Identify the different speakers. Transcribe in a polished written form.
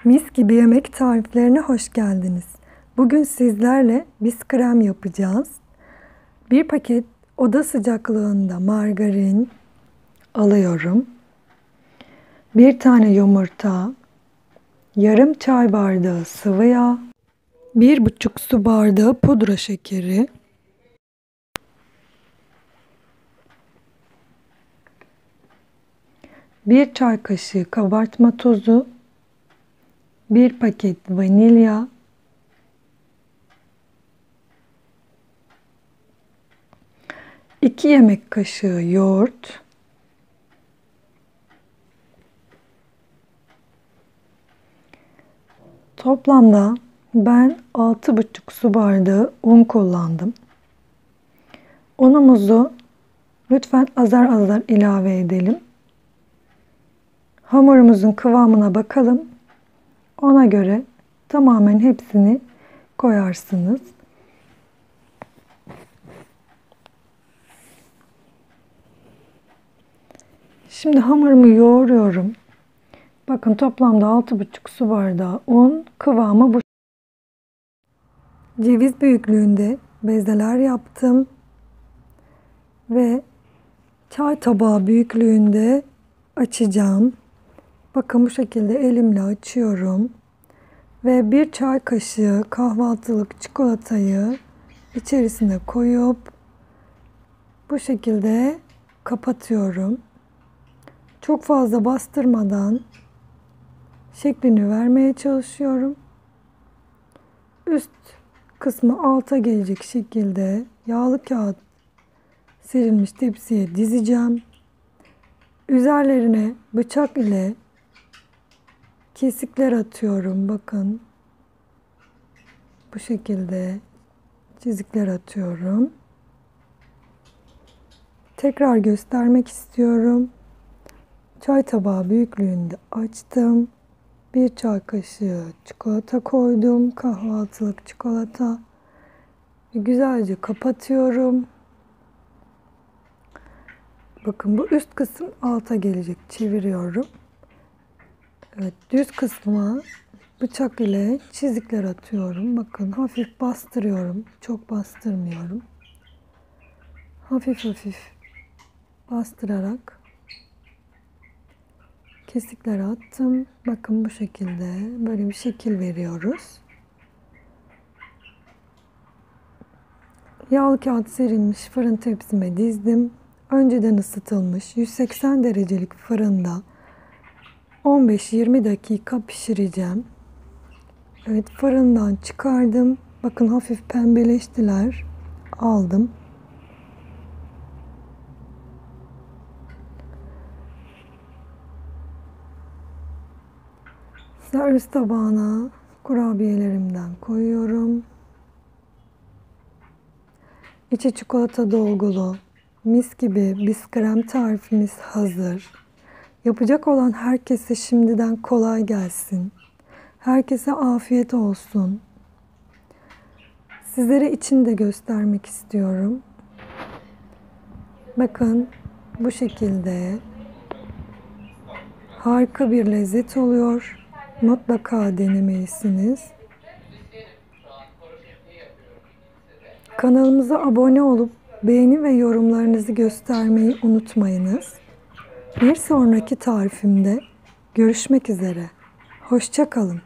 Speaker 1: Mis gibi yemek tariflerine hoş geldiniz. Bugün sizlerle biskrem yapacağız. Bir paket oda sıcaklığında margarin alıyorum. Bir tane yumurta, yarım çay bardağı sıvı yağ, 1,5 su bardağı pudra şekeri, bir çay kaşığı kabartma tozu, bir paket vanilya, 2 yemek kaşığı yoğurt, toplamda ben 6,5 su bardağı un kullandım. Unumuzu lütfen azar azar ilave edelim. Hamurumuzun kıvamına bakalım. Ona göre tamamen hepsini koyarsınız. Şimdi hamurumu yoğuruyorum. Bakın toplamda 6,5 su bardağı un, kıvamı bu. Ceviz büyüklüğünde bezeler yaptım. Ve çay tabağı büyüklüğünde açacağım. Bakın bu şekilde elimle açıyorum. Ve bir çay kaşığı kahvaltılık çikolatayı içerisine koyup bu şekilde kapatıyorum. Çok fazla bastırmadan şeklini vermeye çalışıyorum. Üst kısmı alta gelecek şekilde yağlı kağıt serilmiş tepsiye dizeceğim. Üzerlerine bıçak ile kesikler atıyorum. Bakın. Bu şekilde çizikler atıyorum. Tekrar göstermek istiyorum. Çay tabağı büyüklüğünde açtım. Bir çay kaşığı çikolata koydum. Kahvaltılık çikolata. Güzelce kapatıyorum. Bakın bu üst kısım alta gelecek. Çeviriyorum. Evet, düz kısmına bıçak ile çizikler atıyorum. Bakın hafif bastırıyorum. Çok bastırmıyorum. Hafif hafif bastırarak kesikler attım. Bakın bu şekilde böyle bir şekil veriyoruz. Yağlı kağıt serilmiş fırın tepsime dizdim. Önceden ısıtılmış 180 derecelik fırında 15-20 dakika pişireceğim. Evet, fırından çıkardım. Bakın hafif pembeleştiler. Aldım. Servis tabağına kurabiyelerimden koyuyorum. İçi çikolata dolgulu, mis gibi biskrem tarifimiz hazır. Yapacak olan herkese şimdiden kolay gelsin. Herkese afiyet olsun. Sizlere içini de göstermek istiyorum. Bakın bu şekilde harika bir lezzet oluyor. Mutlaka denemelisiniz. Kanalımıza abone olup beğeni ve yorumlarınızı göstermeyi unutmayınız. Bir sonraki tarifimde görüşmek üzere. Hoşça kalın.